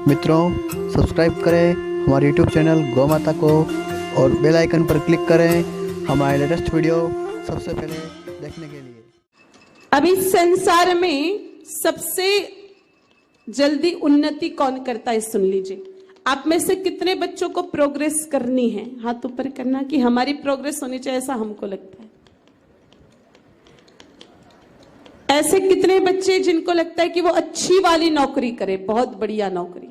मित्रों, सब्सक्राइब करें हमारे YouTube चैनल गौ माता को और बेल आइकन पर क्लिक करें हमारे लेटेस्ट वीडियो सबसे पहले देखने के लिए। अभी संसार में सबसे जल्दी उन्नति कौन करता है, सुन लीजिए। आप में से कितने बच्चों को प्रोग्रेस करनी है? हाथ ऊपर करना कि हमारी प्रोग्रेस होनी चाहिए, ऐसा हमको लगता है। ऐसे कितने बच्चे जिनको लगता है कि वो अच्छी वाली नौकरी करे, बहुत बढ़िया नौकरी,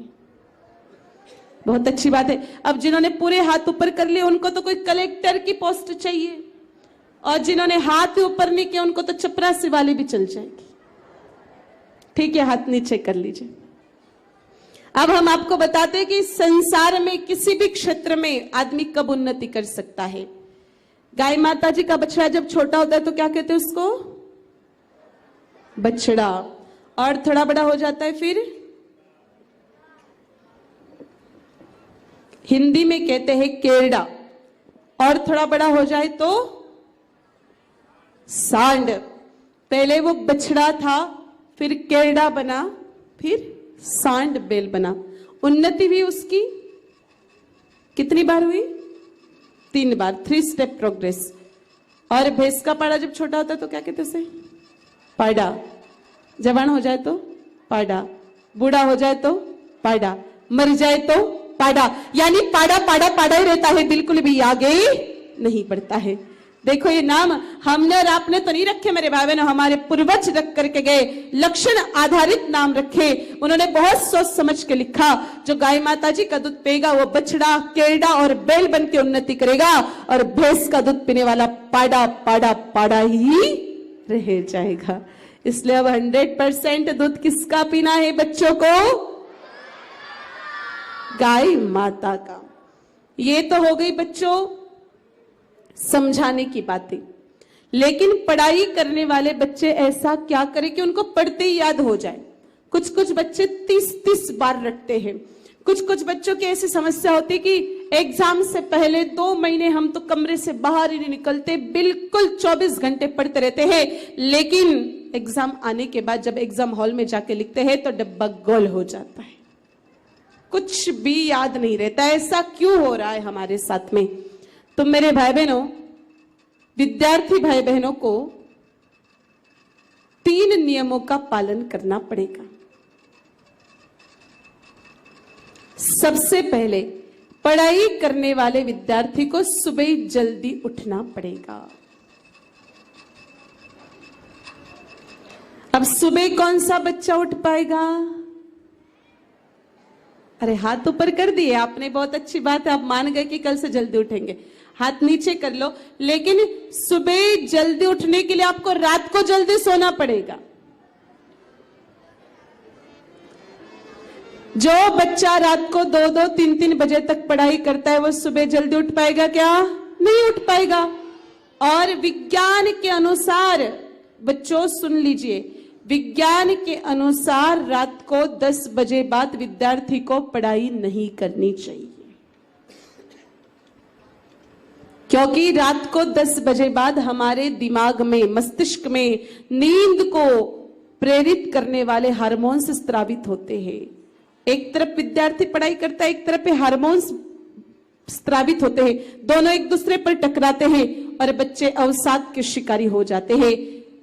बहुत अच्छी बात है। अब जिन्होंने पूरे हाथ ऊपर कर लिए उनको तो कोई कलेक्टर की पोस्ट चाहिए, और जिन्होंने हाथ ऊपर नहीं किया उनको तो चपरासी वाली भी चल जाएगी। ठीक है, हाथ नीचे कर लीजिए। अब हम आपको बताते हैं कि संसार में किसी भी क्षेत्र में आदमी कब उन्नति कर सकता है। गाय माता जी का बछड़ा जब छोटा होता है तो क्या कहते हैं उसको? बछड़ा। और थोड़ा बड़ा हो जाता है फिर हिंदी में कहते हैं केरड़ा, और थोड़ा बड़ा हो जाए तो सांड। पहले वो बछड़ा था, फिर केरड़ा बना, फिर सांड बैल बना। उन्नति भी उसकी कितनी बार हुई? 3 बार, 3 स्टेप प्रोग्रेस। और भैंस का पाड़ा जब छोटा होता है तो क्या कहते उसे? पाड़ा। जवान हो जाए तो पाड़ा, बूढ़ा हो जाए तो पाड़ा, मर जाए तो पाड़ा। यानी पाड़ा पाड़ा पाड़ा ही रहता है, बिल्कुल भी आगे नहीं बढ़ता है। देखो ये नाम हमने और आपने तो नहीं रखे मेरे भाई बहनों, हमारे पूर्वज रख करके गए, लक्षण आधारित नाम रखे। उन्होंने बहुत सोच समझ के लिखा। जो गाय माता जी का दूध पिएगा वो बछड़ा, केरड़ा और बैल बन के उन्नति करेगा, और भैंस का दूध पीने वाला पाड़ा पाड़ा पाड़ा ही रह जाएगा। इसलिए अब 100% दूध किसका पीना है बच्चों को? गाय माता का। ये तो हो गई बच्चों समझाने की बातें। लेकिन पढ़ाई करने वाले बच्चे ऐसा क्या करें कि उनको पढ़ते ही याद हो जाए। कुछ कुछ बच्चे 30-30 बार रटते हैं। कुछ कुछ बच्चों की ऐसी समस्या होती है कि एग्जाम से पहले 2 महीने हम तो कमरे से बाहर ही नहीं निकलते, बिल्कुल 24 घंटे पढ़ते रहते हैं। लेकिन एग्जाम आने के बाद जब एग्जाम हॉल में जाके लिखते हैं तो डब्बा गोल हो जाता है, कुछ भी याद नहीं रहता। ऐसा क्यों हो रहा है हमारे साथ में? तो मेरे भाई बहनों, विद्यार्थी भाई बहनों को 3 नियमों का पालन करना पड़ेगा। सबसे पहले पढ़ाई करने वाले विद्यार्थी को सुबह जल्दी उठना पड़ेगा। अब सुबह कौन सा बच्चा उठ पाएगा? अरे हाथ ऊपर कर दिए आपने, बहुत अच्छी बात है। आप मान गए कि कल से जल्दी उठेंगे, हाथ नीचे कर लो। लेकिन सुबह जल्दी उठने के लिए आपको रात को जल्दी सोना पड़ेगा। जो बच्चा रात को 2-2, 3-3 बजे तक पढ़ाई करता है वो सुबह जल्दी उठ पाएगा क्या? नहीं उठ पाएगा। और विज्ञान के अनुसार, बच्चों सुन लीजिए, विज्ञान के अनुसार रात को 10 बजे बाद विद्यार्थी को पढ़ाई नहीं करनी चाहिए, क्योंकि रात को 10 बजे बाद हमारे दिमाग में, मस्तिष्क में नींद को प्रेरित करने वाले हार्मोन्स स्रावित होते हैं। एक तरफ विद्यार्थी पढ़ाई करता है, एक तरफ हार्मोन्स स्रावित होते हैं, दोनों एक दूसरे पर टकराते हैं और बच्चे अवसाद के शिकारी हो जाते हैं।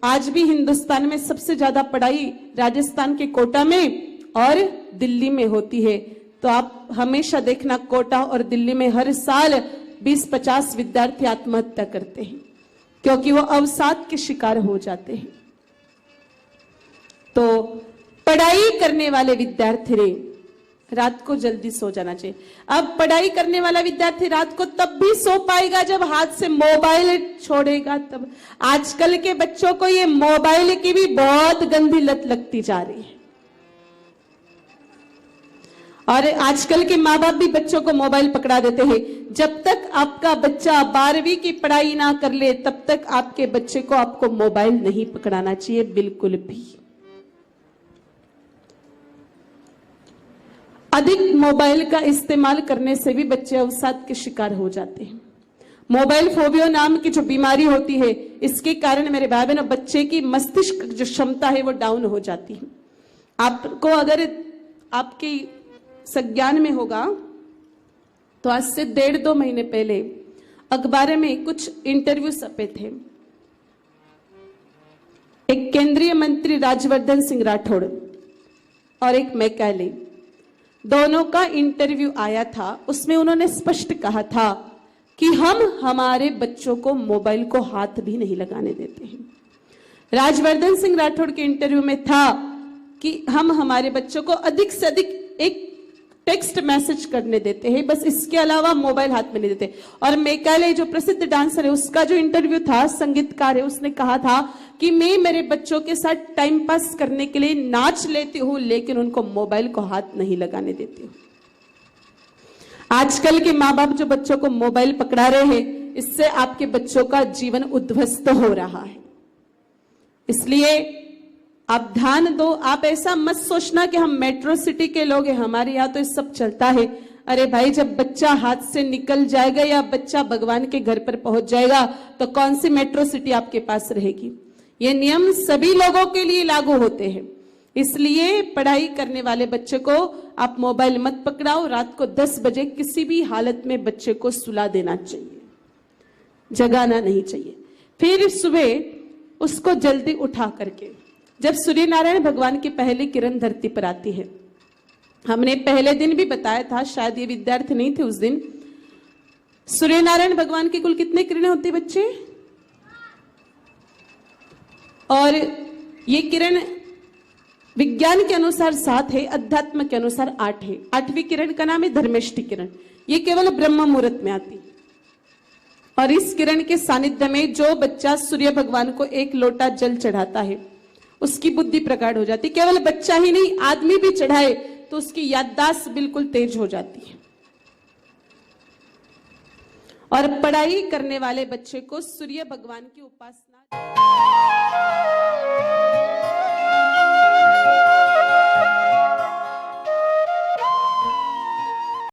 आज भी हिंदुस्तान में सबसे ज्यादा पढ़ाई राजस्थान के कोटा में और दिल्ली में होती है। तो आप हमेशा देखना, कोटा और दिल्ली में हर साल 20-50 विद्यार्थी आत्महत्या करते हैं, क्योंकि वो अवसाद के शिकार हो जाते हैं। तो पढ़ाई करने वाले विद्यार्थी ने रात को जल्दी सो जाना चाहिए। अब पढ़ाई करने वाला विद्यार्थी रात को तब भी सो पाएगा जब हाथ से मोबाइल छोड़ेगा तब। आजकल के बच्चों को ये मोबाइल की भी बहुत गंदी लत लगती जा रही है, और आजकल के माँ बाप भी बच्चों को मोबाइल पकड़ा देते हैं। जब तक आपका बच्चा 12वीं की पढ़ाई ना कर ले तब तक आपके बच्चे को आपको मोबाइल नहीं पकड़ाना चाहिए, बिल्कुल भी। अधिक मोबाइल का इस्तेमाल करने से भी बच्चे अवसाद के शिकार हो जाते हैं। मोबाइल फोबिया नाम की जो बीमारी होती है, इसके कारण मेरे भाई बहनों बच्चे की मस्तिष्क जो क्षमता है वो डाउन हो जाती है। आपको अगर आपकी संज्ञान में होगा, तो आज से 1.5-2 महीने पहले अखबार में कुछ इंटरव्यू छपे थे। एक केंद्रीय मंत्री राजवर्धन सिंह राठौड़ और एक मैकाले, दोनों का इंटरव्यू आया था। उसमें उन्होंने स्पष्ट कहा था कि हम हमारे बच्चों को मोबाइल को हाथ भी नहीं लगाने देते हैं। राजवर्धन सिंह राठौड़ के इंटरव्यू में था कि हम हमारे बच्चों को अधिक से अधिक एक टेक्स्ट मैसेज करने देते हैं, बस इसके अलावा मोबाइल हाथ में नहीं देते। और मेकाले जो प्रसिद्ध डांसर है, उसका जो इंटरव्यू था, संगीतकार है, उसने कहा था कि मैं मेरे बच्चों के साथ टाइम पास करने के लिए नाच लेती हूं, लेकिन उनको मोबाइल को हाथ नहीं लगाने देती हूं। आजकल के माँ बाप जो बच्चों को मोबाइल पकड़ा रहे हैं, इससे आपके बच्चों का जीवन उद्ध्वस्त हो रहा है। इसलिए आप ध्यान दो। आप ऐसा मत सोचना कि हम मेट्रो सिटी के लोग हैं, हमारे यहाँ तो ये सब चलता है। अरे भाई, जब बच्चा हाथ से निकल जाएगा या बच्चा भगवान के घर पर पहुंच जाएगा, तो कौन सी मेट्रो सिटी आपके पास रहेगी? ये नियम सभी लोगों के लिए लागू होते हैं। इसलिए पढ़ाई करने वाले बच्चे को आप मोबाइल मत पकड़ाओ। रात को 10 बजे किसी भी हालत में बच्चे को सुला देना चाहिए, जगाना नहीं चाहिए। फिर सुबह उसको जल्दी उठा करके, जब सूर्य नारायण भगवान की पहली किरण धरती पर आती है, हमने पहले दिन भी बताया था, शायद ये विद्यार्थी नहीं थे उस दिन, सूर्य नारायण भगवान की कुल कितने किरणें होती बच्चे? और ये किरण विज्ञान के अनुसार 7 है, अध्यात्म के अनुसार 8 है। 8वीं किरण का नाम है धर्मेष्टि किरण। ये केवल ब्रह्म मुहूर्त में आती है। और इस किरण के सानिध्य में जो बच्चा सूर्य भगवान को 1 लोटा जल चढ़ाता है, उसकी बुद्धि प्रगाढ़ हो जाती। केवल बच्चा ही नहीं, आदमी भी चढ़ाए तो उसकी याददाश्त बिल्कुल तेज हो जाती है। और पढ़ाई करने वाले बच्चे को सूर्य भगवान की उपासना